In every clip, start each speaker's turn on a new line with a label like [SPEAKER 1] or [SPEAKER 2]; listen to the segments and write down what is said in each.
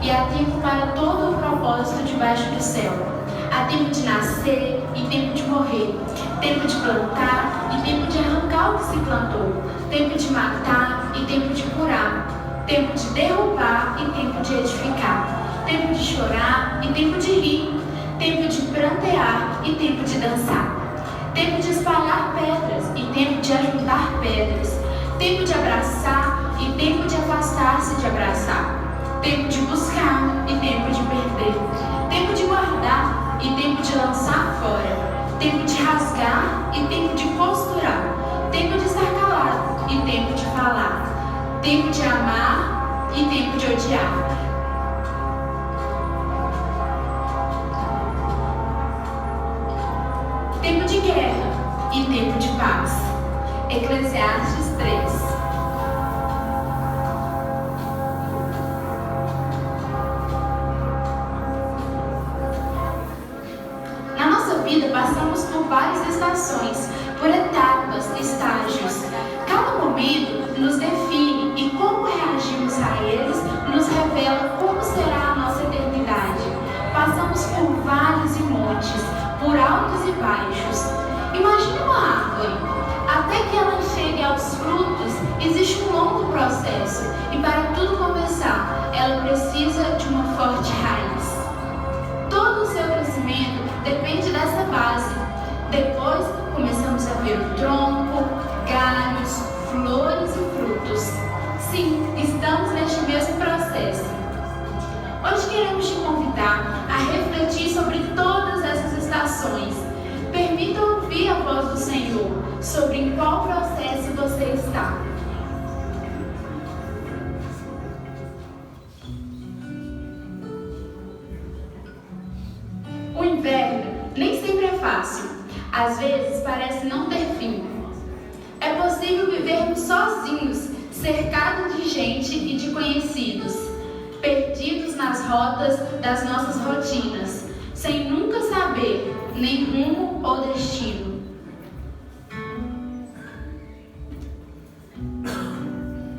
[SPEAKER 1] e há tempo para todo o propósito debaixo do céu. Há tempo de nascer e tempo de morrer, tempo de plantar e tempo de arrancar o que se plantou, tempo de matar e tempo de curar, tempo de derrubar e tempo de edificar, tempo de chorar e tempo de rir, tempo de prantear e tempo de dançar, tempo de espalhar pedras e tempo de ajuntar pedras, tempo de abraçar e tempo de afastar-se de abraçar, tempo de buscar e tempo de perder, tempo de guardar e tempo de lançar fora, tempo de rasgar e tempo de costurar, tempo de estar calado e tempo de falar, tempo de amar e tempo de odiar. Tempo de guerra e tempo de paz. Eclesiastes 3. Na nossa vida passamos por várias estações, por etapas, estágios. Cada momento nos define e como reagimos a eles nos revela como será a nossa eternidade. Passamos por vales e montes, por altos e baixos. Imagine uma árvore. Até que ela chegue aos frutos, existe um longo processo. E para tudo começar, ela precisa de uma forte raiz. Todo o seu crescimento depende dessa base. Depois, começamos a ver o tronco, galhos, flores e frutos. Sim, estamos neste mesmo processo. Hoje queremos te convidar a refletir sobre todas essas estações. Permita ouvir a voz do Senhor sobre em qual processo você está. O inverno nem sempre é fácil. Às vezes parece não ter fim. É possível vivermos sozinhos, cercados de gente e de conhecidos, perdidos nas rotas das nossas rotinas, sem nunca saber nem rumo ou destino.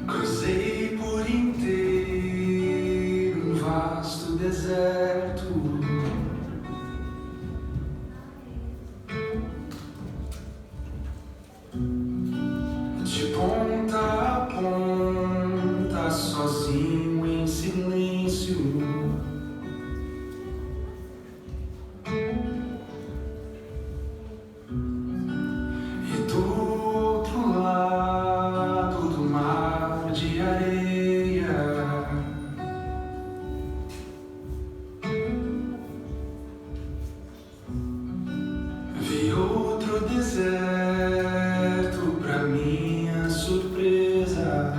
[SPEAKER 2] Cruzei por inteiro um vasto deserto. De ponta a ponta, sozinho em silêncio. E do outro lado do mar de areia, vi outro deserto pra minha surpresa.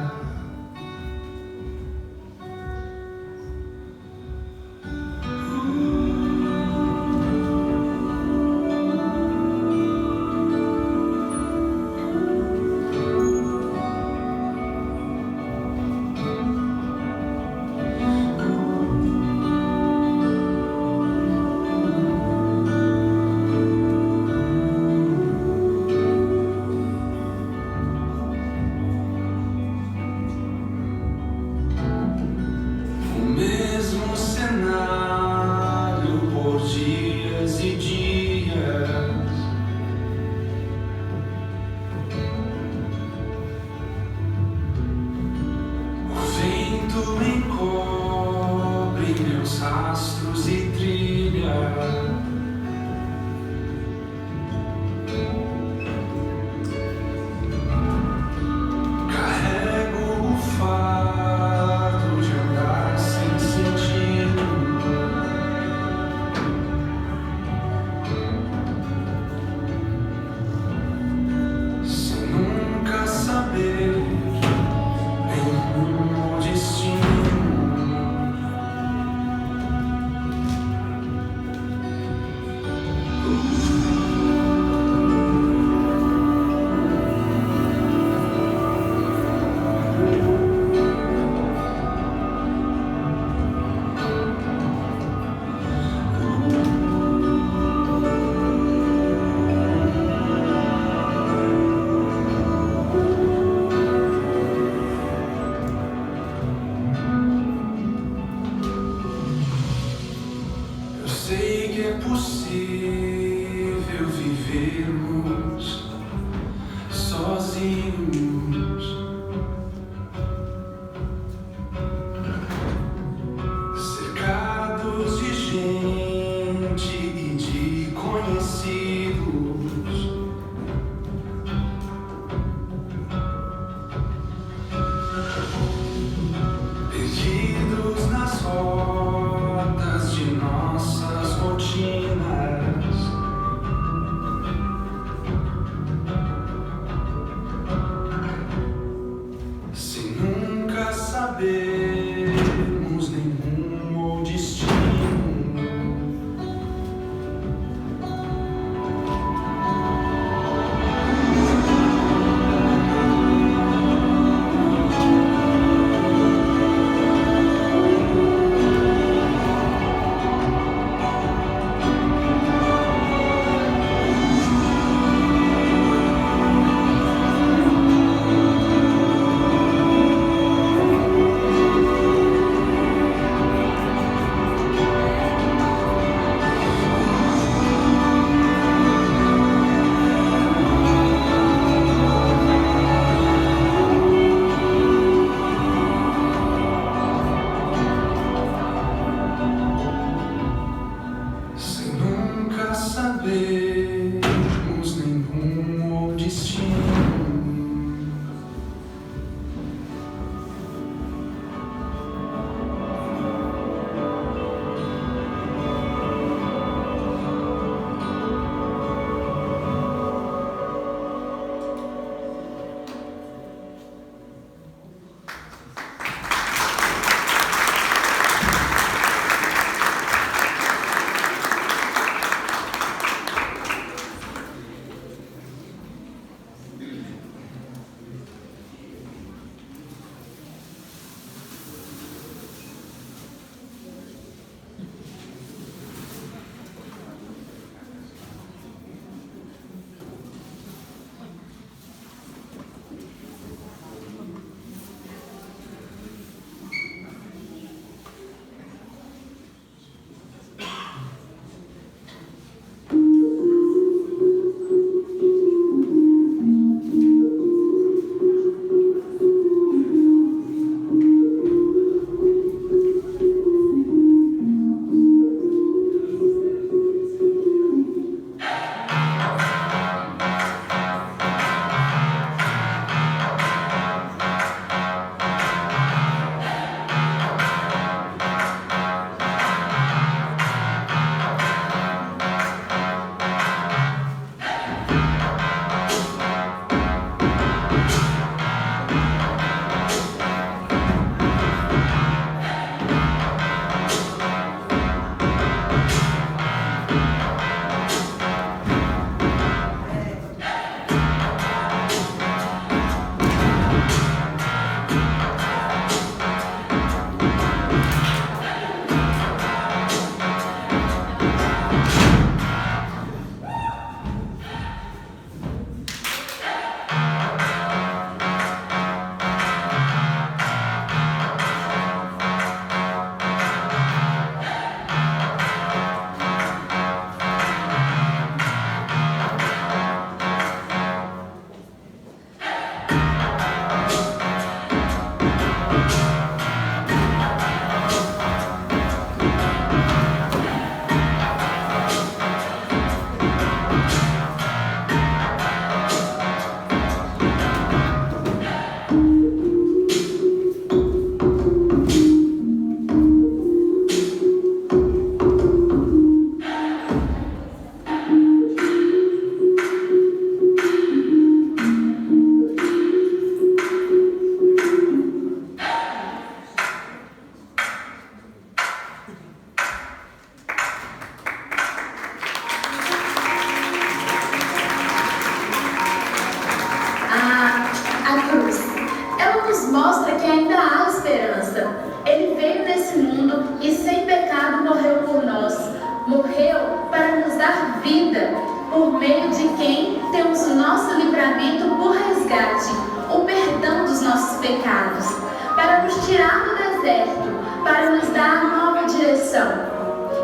[SPEAKER 1] nosso livramento por resgate, o perdão dos nossos pecados, para nos tirar do deserto, para nos dar nova direção.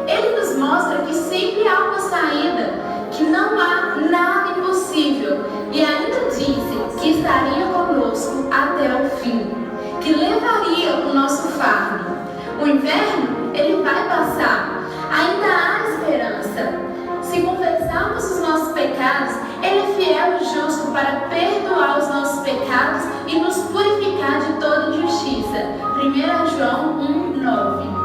[SPEAKER 1] Ele nos mostra que sempre há uma saída, que não há nada impossível, e ainda disse que estaria conosco até o fim, que levaria o nosso fardo. O inverno, ele vai passar, ainda há esperança. Se confessarmos os nossos pecados, Ele é fiel e justo para perdoar os nossos pecados e nos purificar de toda injustiça. 1 João 1:9.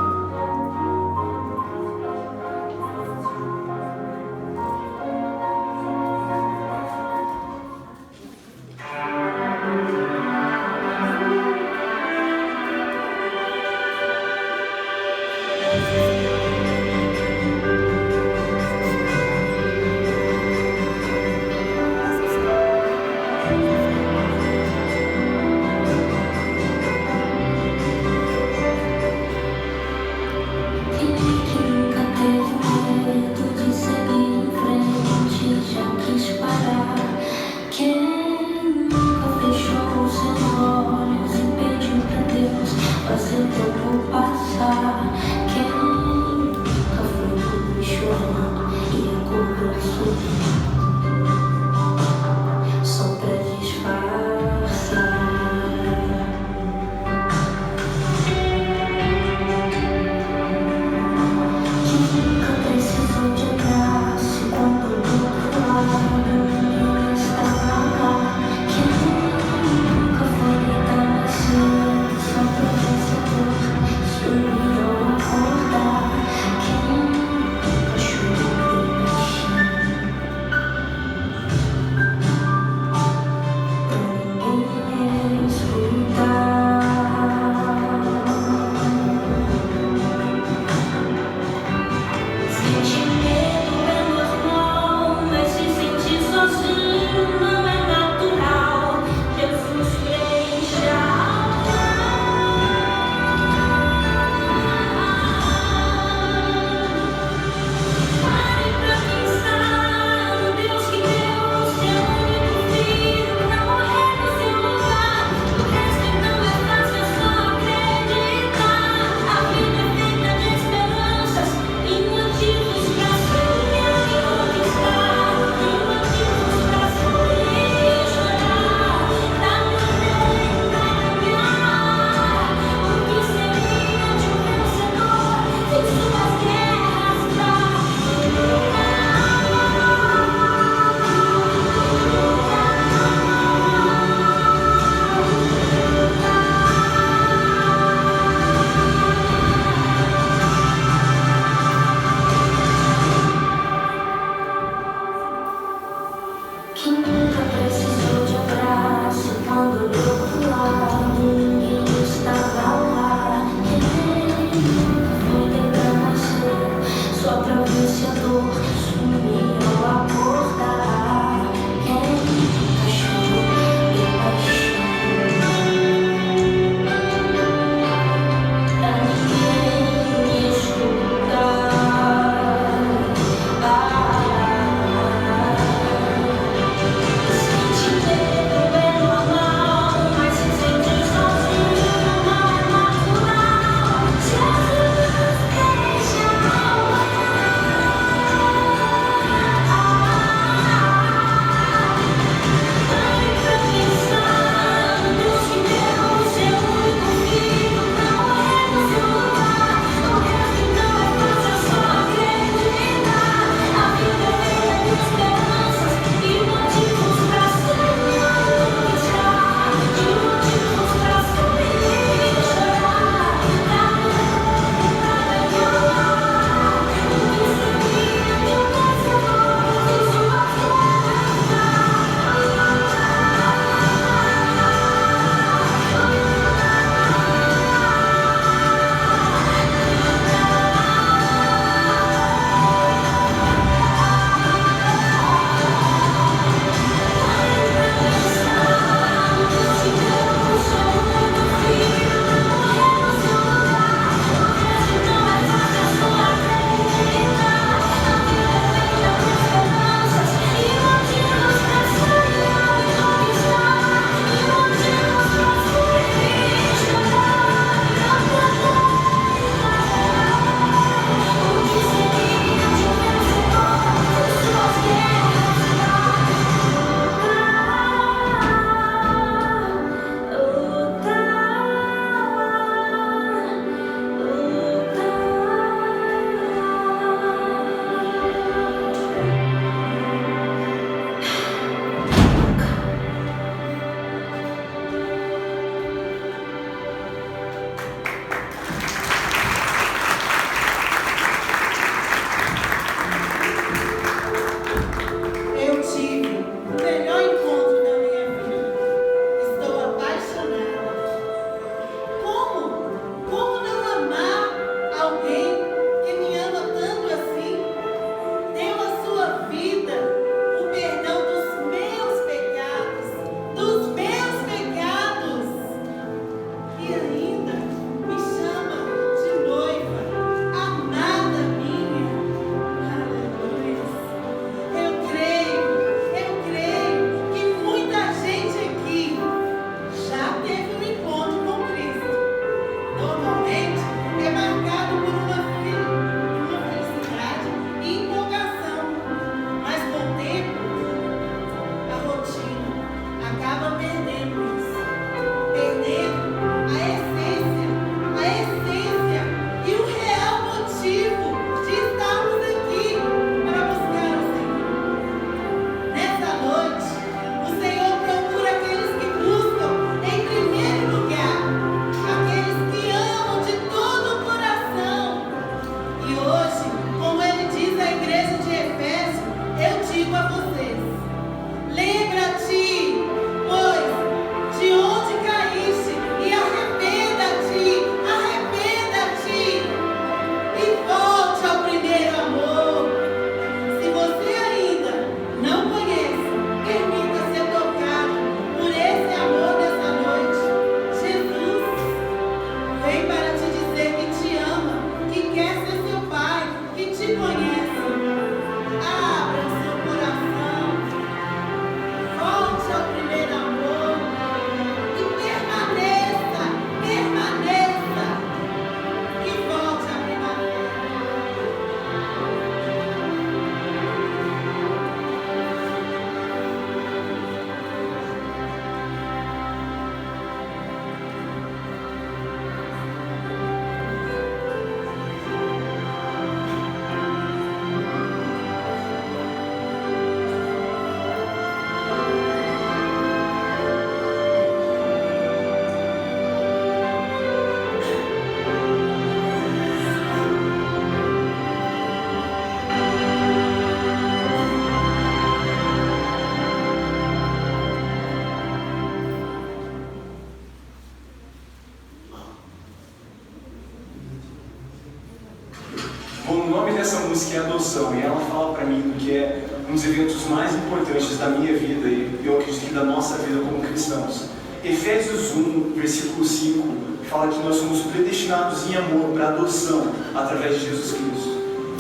[SPEAKER 3] Bom, o nome dessa música é Adoção, e ela fala para mim do que é um dos eventos mais importantes da minha vida e eu acredito que da nossa vida como cristãos. Efésios 1, versículo 5, fala que nós somos predestinados em amor para adoção através de Jesus Cristo.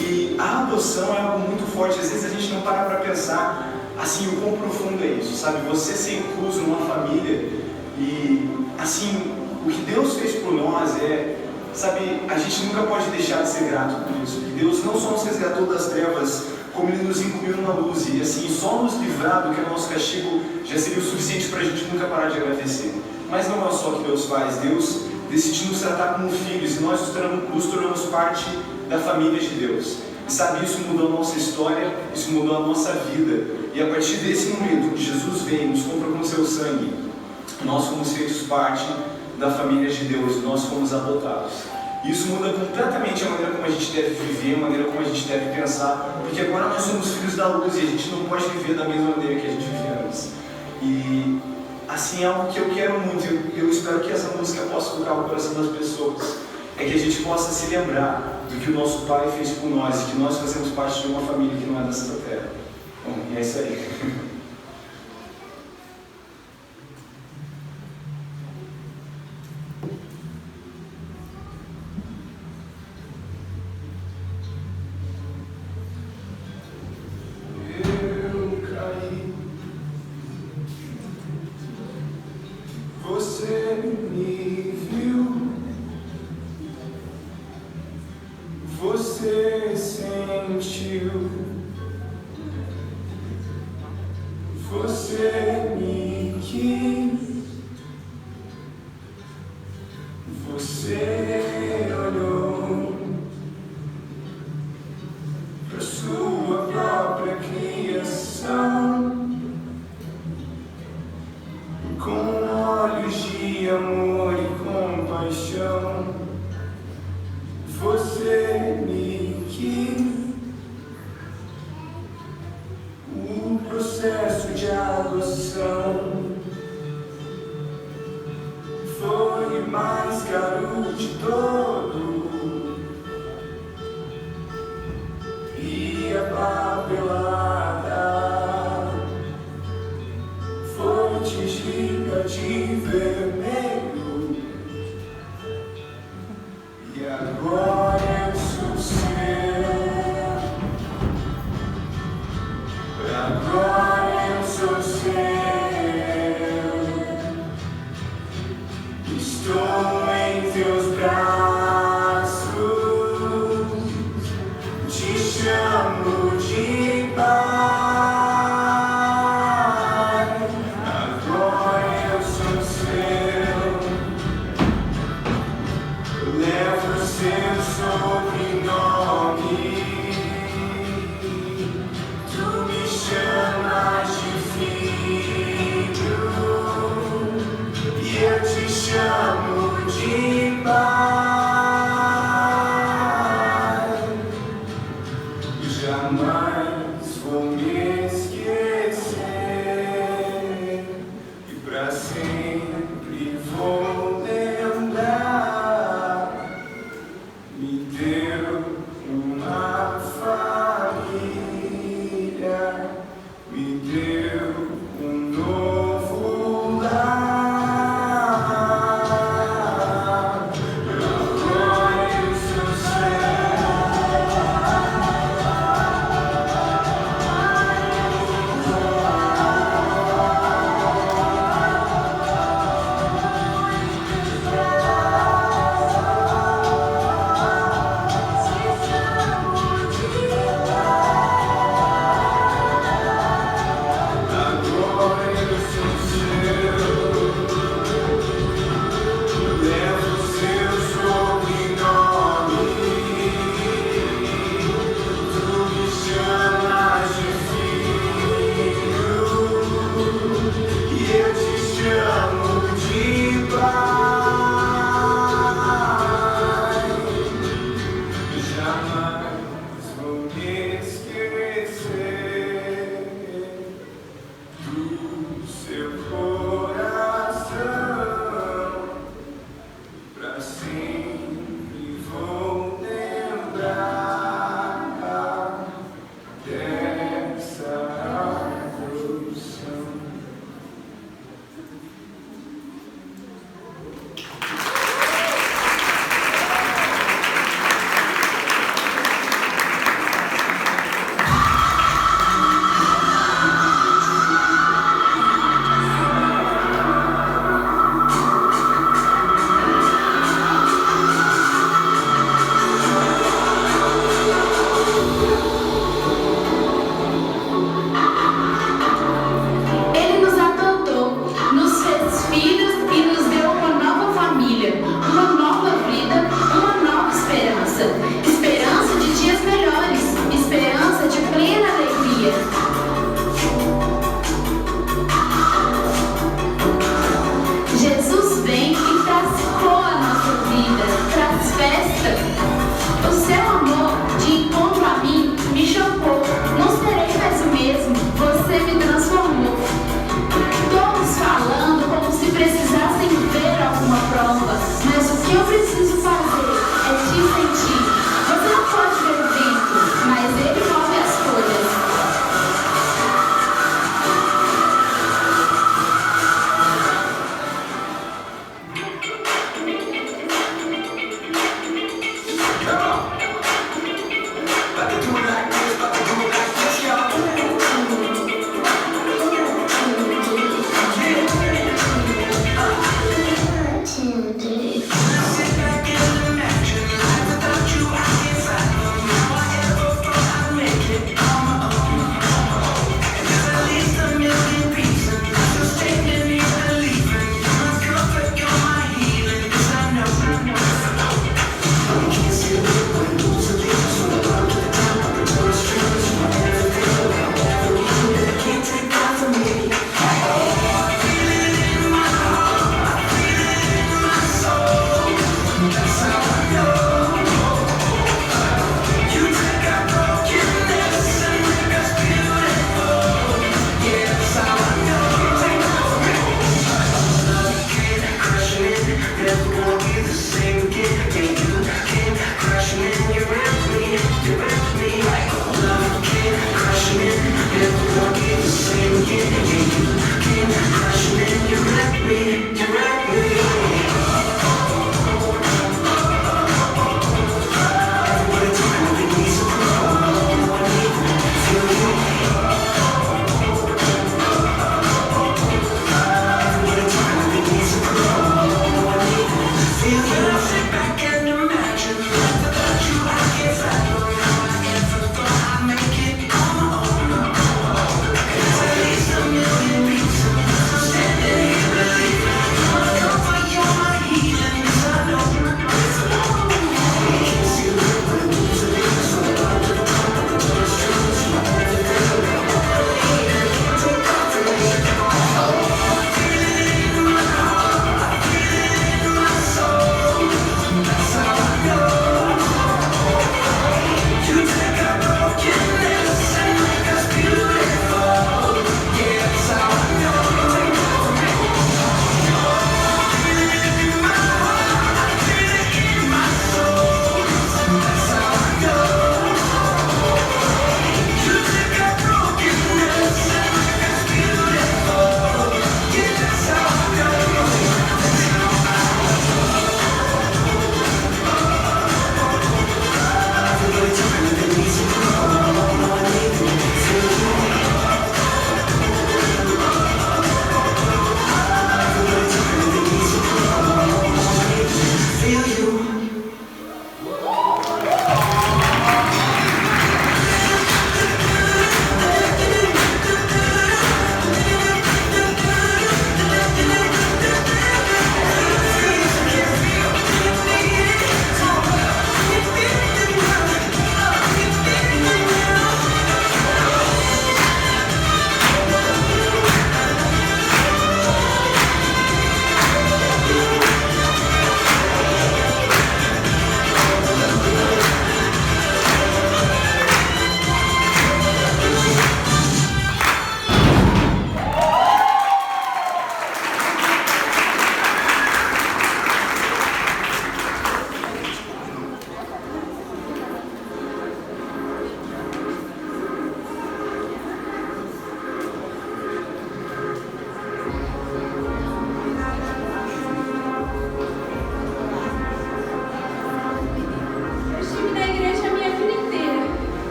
[SPEAKER 3] E a adoção é algo muito forte, às vezes a gente não para pensar assim o quão profundo é isso, sabe? Você ser incluso numa família e assim, o que Deus fez por nós sabe, a gente nunca pode deixar de ser grato por isso. Que Deus não só nos resgatou das trevas, como Ele nos incluiu na luz. E assim, só nos livrar do que é o nosso castigo já seria o suficiente para a gente nunca parar de agradecer. Mas não é só o que Deus faz. Deus decidiu nos tratar como filhos e nós nos tornamos parte da família de Deus. E sabe, isso mudou a nossa história, isso mudou a nossa vida. E a partir desse momento que Jesus vem, nos compra com seu sangue, nós fomos feitos parte da família de Deus, nós fomos adotados. Isso muda completamente a maneira como a gente deve viver, a maneira como a gente deve pensar, porque agora nós somos filhos da luz e a gente não pode viver da mesma maneira que a gente vivia antes. E assim, é algo que eu quero muito, eu espero que essa música possa tocar o coração das pessoas, é que a gente possa se lembrar do que o nosso Pai fez por nós e que nós fazemos parte de uma família que não é dessa terra. Bom, e é isso aí.
[SPEAKER 2] Você me viu, você sentiu, você me quis, você olhou para sua própria criação com olhos de amor e compaixão. Você me quis. O processo de adoção foi o mais caro de todo, e a papelada foi tingida de vermelho. E agora eu sou seu. Agora eu sou seu. Estou em teus braços. Te chamo de pai. Agora eu sou seu. Levo os seus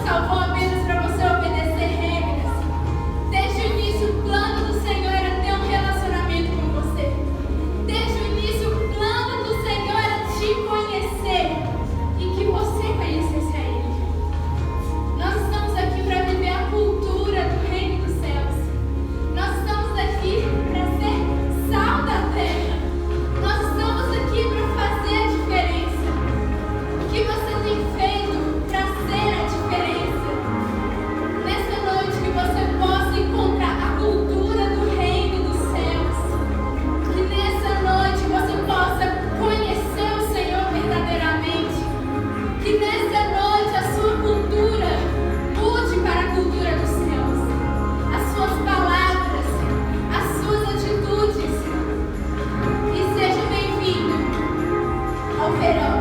[SPEAKER 1] salvou apenas para você obedecer regras. Desde o início, o plano do Senhor era ter um relacionamento com você. Desde o início, o plano do Senhor era te conhecer e que você conhecesse a Ele. Nós estamos aqui para viver a cultura do reino dos céus. Nós estamos aqui para ser sal da terra. Nós estamos aqui para fazer a diferença. O que você tem feito para ser a diferença? Nessa noite que você possa encontrar a cultura do reino dos céus. Que nessa noite você possa conhecer o Senhor verdadeiramente. Que nessa noite a sua cultura mude para a cultura dos céus. As suas palavras, as suas atitudes. E seja bem-vindo ao verão.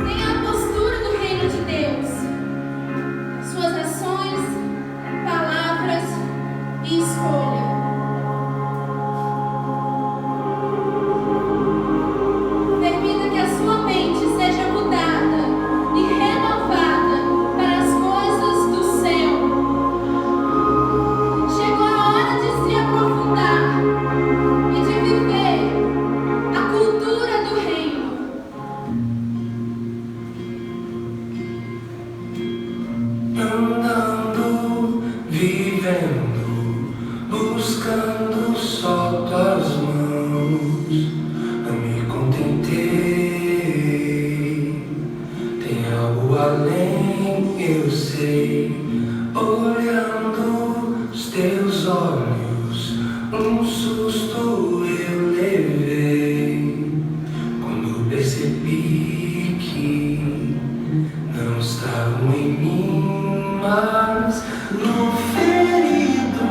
[SPEAKER 1] Tenha a postura do reino de Deus. Suas ações, palavras e escolha. Permita que a sua mente seja mudada e renovada para as coisas do céu. Chegou a hora de se aprofundar e de viver a cultura do reino.
[SPEAKER 2] Andando, vivendo, buscando só tuas mãos, não me contentei. Tem algo além, eu sei. Olhando os teus olhos, um susto eu levei quando percebi que não estavam em mim, mas no ferido,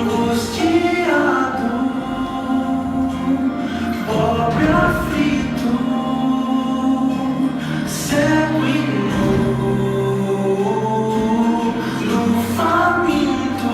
[SPEAKER 2] angustiado, pobre aflito, cego e nu, no faminto,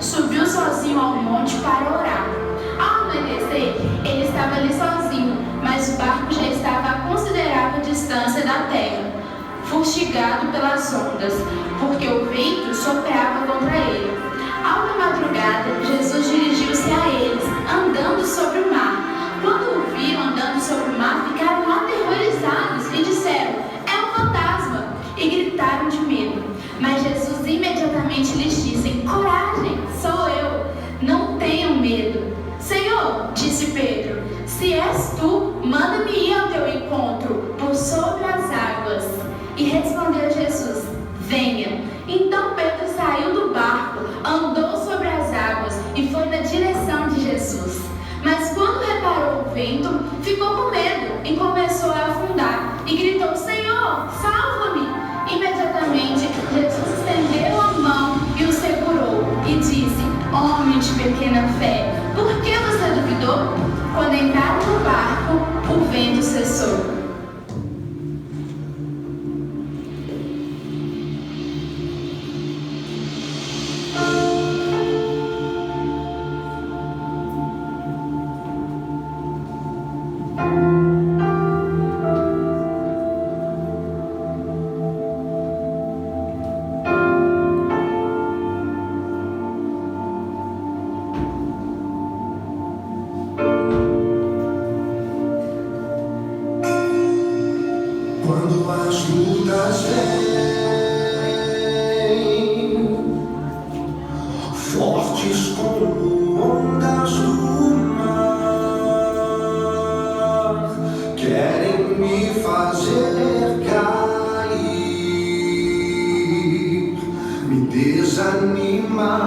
[SPEAKER 1] Subiu sozinho ao monte para orar. Ao amanhecer, ele estava ali sozinho, mas o barco já estava a considerável distância da terra, fustigado pelas ondas, porque o vento soprava contra ele. Ao da madrugada, Jesus dirigiu-se a eles, andando sobre o mar. Quando o viram andando sobre o mar, ficaram aterrorizados e disseram: "É um fantasma!" e gritaram de medo. Mas Jesus imediatamente lhes disse: "Coragem, sou eu, não tenham medo." "Senhor," disse Pedro, "se és tu, manda-me ir ao teu encontro por sobre as águas." E respondeu Jesus: "Venha." Então Pedro saiu do barco, andou sobre as águas e foi na direção de Jesus. Mas quando reparou o vento, ficou com medo e começou a afundar e gritou: "Senhor, salva-me!" Imediatamente, Jesus estendeu a mão e o segurou e disse: "Homem de pequena fé, por que você duvidou?" Quando entraram no barco, o vento cessou.
[SPEAKER 2] Quando as lutas vêm, fortes como ondas do mar, querem me fazer cair, me desanimar.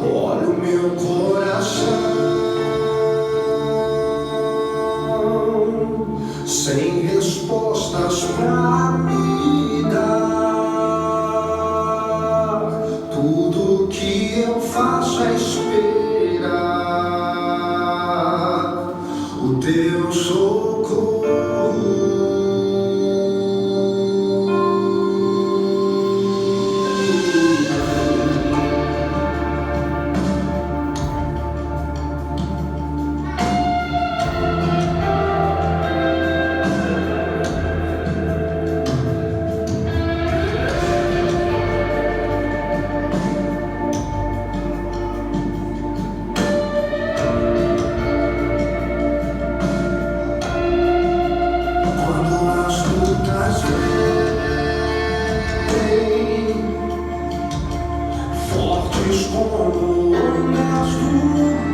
[SPEAKER 2] Olha o meu coração sem respostas pra me dar. Tudo que eu faço é esperar o teu socorro. Fortes como ondas do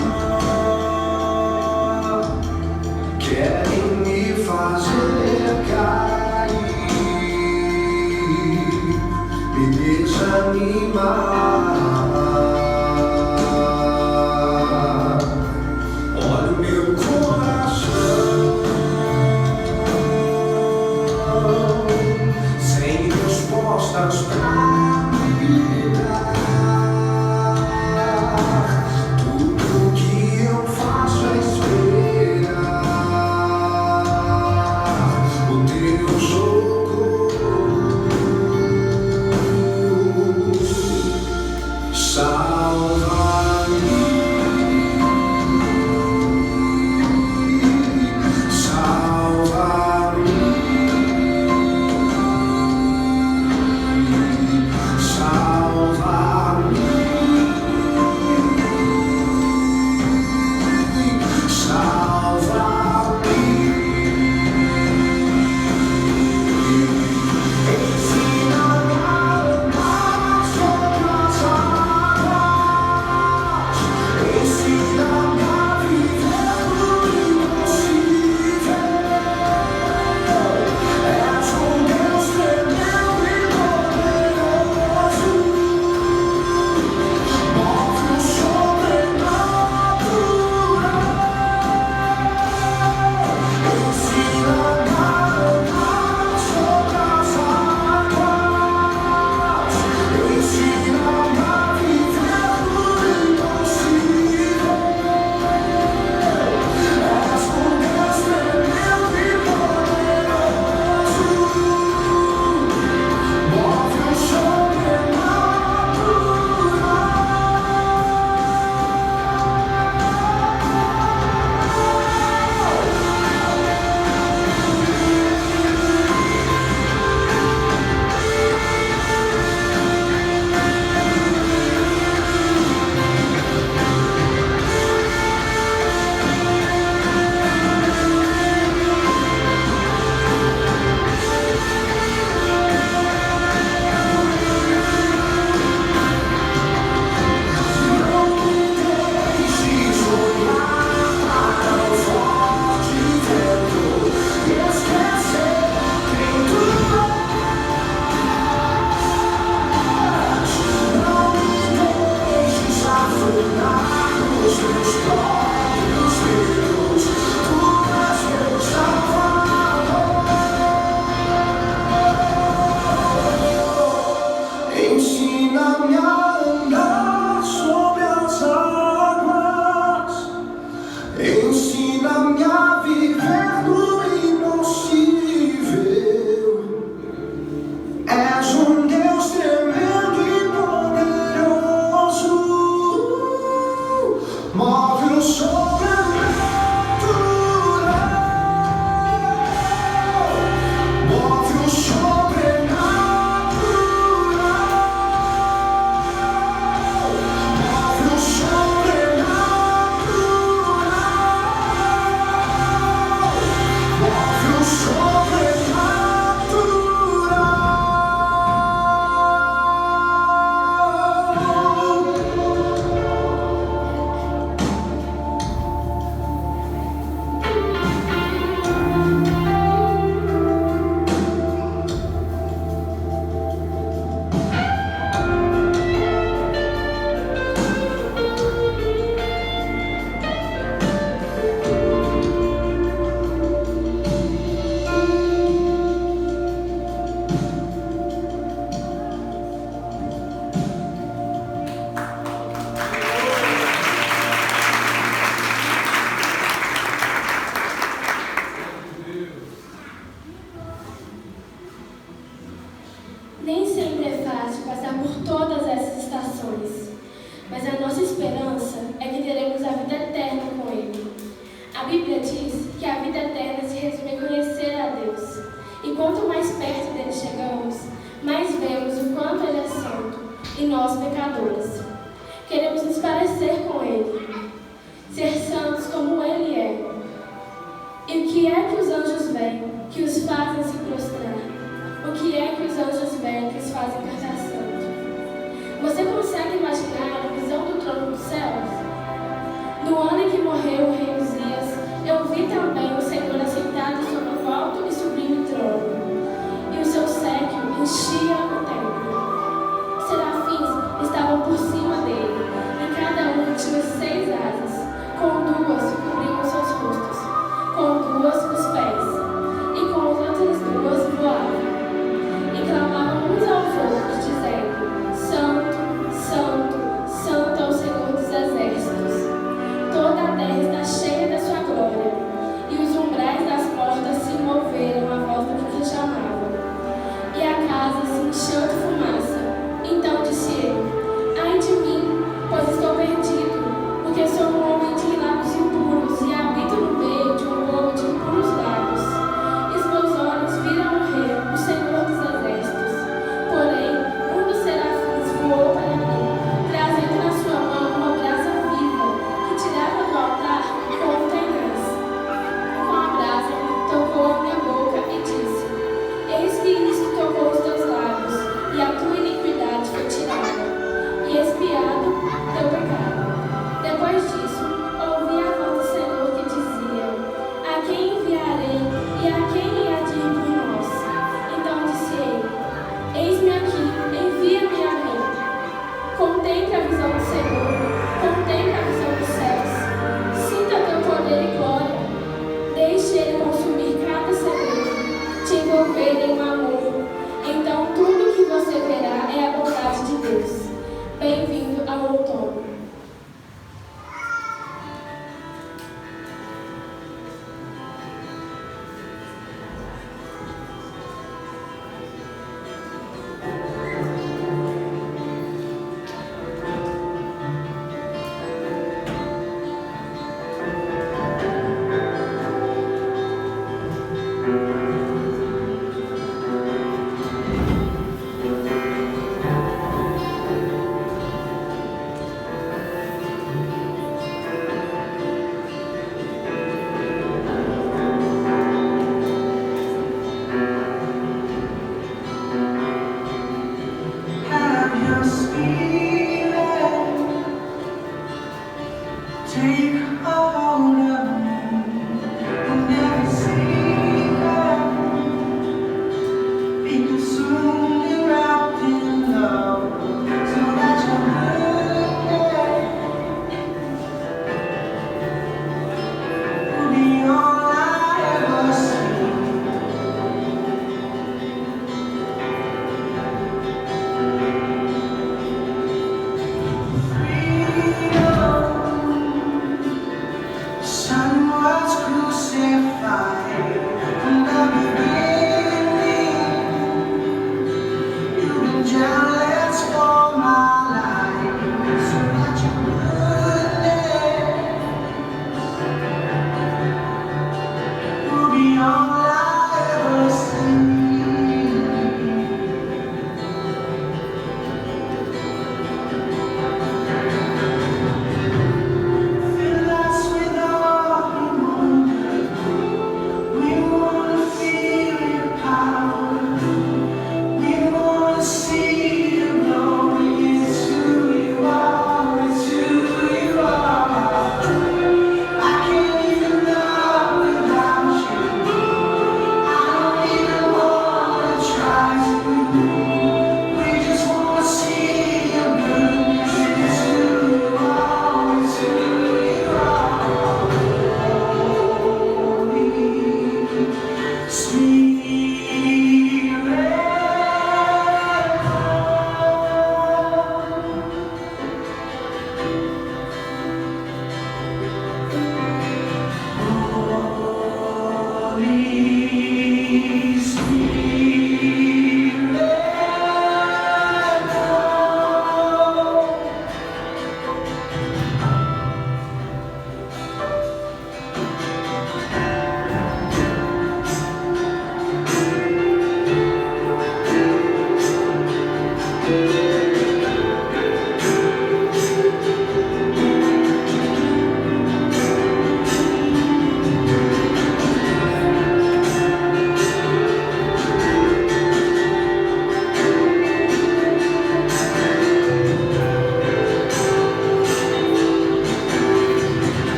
[SPEAKER 2] mar, querem me fazer cair, me desanimar. Olha o meu coração sem respostas pra me dar. Tudo que eu faço é esperar o teu socorro.
[SPEAKER 4] Nem sempre é fácil passar por todas essas estações, mas a nossa esperança é que teremos a vida eterna com Ele. A Bíblia diz que a vida eterna se resume em conhecer a Deus. E quanto mais perto dele chegamos, mais vemos o quanto Ele é santo e nós pecadores. Queremos nos parecer com Ele, ser santos como Ele é. E o que é que os anjos veem que os fazem se prostrar? O que é que os anjos veem que os fazem cantar santo? Você consegue imaginar a visão do trono dos céus? No ano em que morreu o rei Uzias, eu vi também o Senhor assentado sobre o alto e sublime trono, e o seu séquio enchia o templo. Serafins estavam por cima dele, e cada um tinha 6 asas, com 2 cobriam seus rostos, com 2 os pés, e com as outras 2 voavam. E clamavam uns aos outros, dizendo: Santo, Santo, Santo é o Senhor dos exércitos. Toda a terra está cheia da sua glória. E os umbrais das portas se moveram à voz do que chamavam. E a casa se encheu de fumaça. Então disse ele: Ai de mim, pois estou perdido, porque sou um homem de lábios impuros e habito no meio de um povo de impuros lábios. E os meus olhos viram o Rei, o Senhor dos exércitos. Porém, um dos serafins voou para mim, trazendo na sua mão uma brasa viva, que tirava do altar com um tenaz. E com a brasa tocou a minha boca e disse: Eis que isto tocou os teus lábios, e a tua iniquidade foi tirada, e expiado teu pecado. Depois disso, ouvi a voz do Senhor que dizia: A quem enviarei, e a quem há de ir por nós? Então disse ele: Eis-me aqui, envia-me a mim. Contemple a visão do Senhor, contemple a visão dos céus. Sinta teu poder e glória. Deixe ele consumir cada segredo, te envolver em um amor. Então tudo que você verá é a bondade de Deus. Bem-vindo ao outono.
[SPEAKER 2] Feel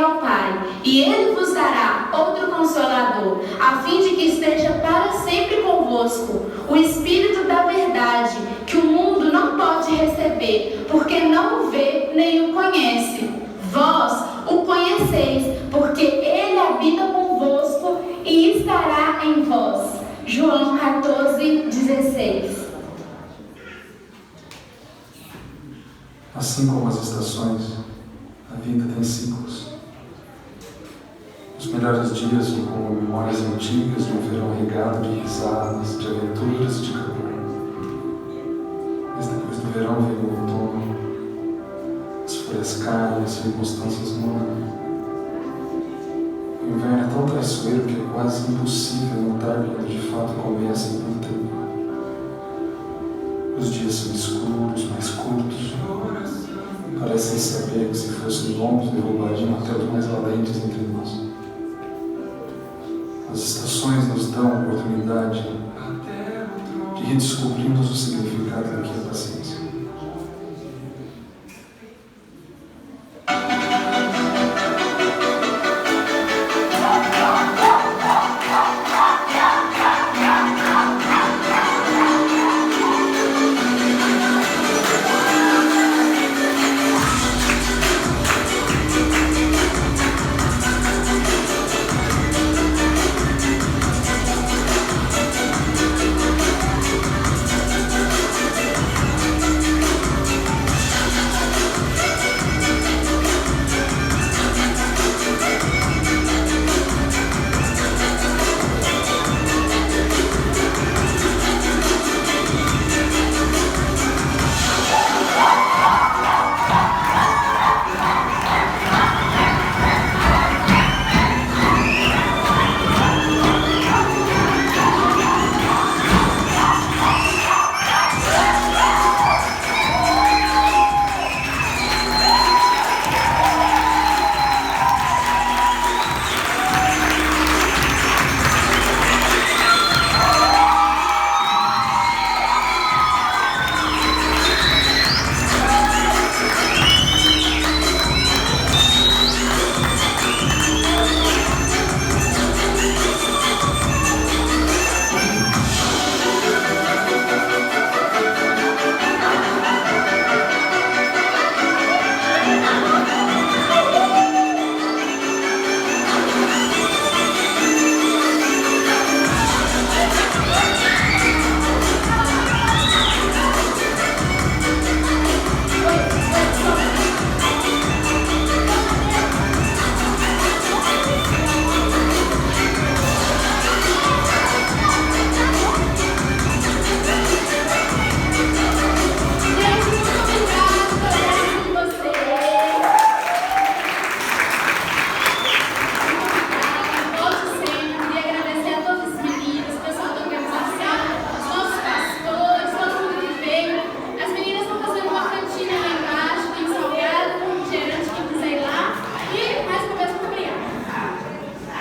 [SPEAKER 1] ao Pai, e Ele vos dará outro Consolador, a fim de que esteja para sempre convosco, o Espírito da verdade, que o mundo não pode receber, porque não o vê nem o conhece. Vós o conheceis, porque Ele habita convosco e estará em vós. João 14:16.
[SPEAKER 2] Assim como as estações, a vida tem ciclos. Os melhores dias são como memórias antigas de um verão regado de risadas, de aventuras e de calor. Mas depois do verão vem o outono, as folhas caem, as circunstâncias mudam. O inverno é tão traiçoeiro que é quase impossível notar quando de fato começa e quando termina. Os dias são escuros, mais curtos. Parecem saber que se fossem longos derrubariam até os mais valentes entre nós. As estações nos dão a oportunidade de redescobrirmos o significado do que é paciência.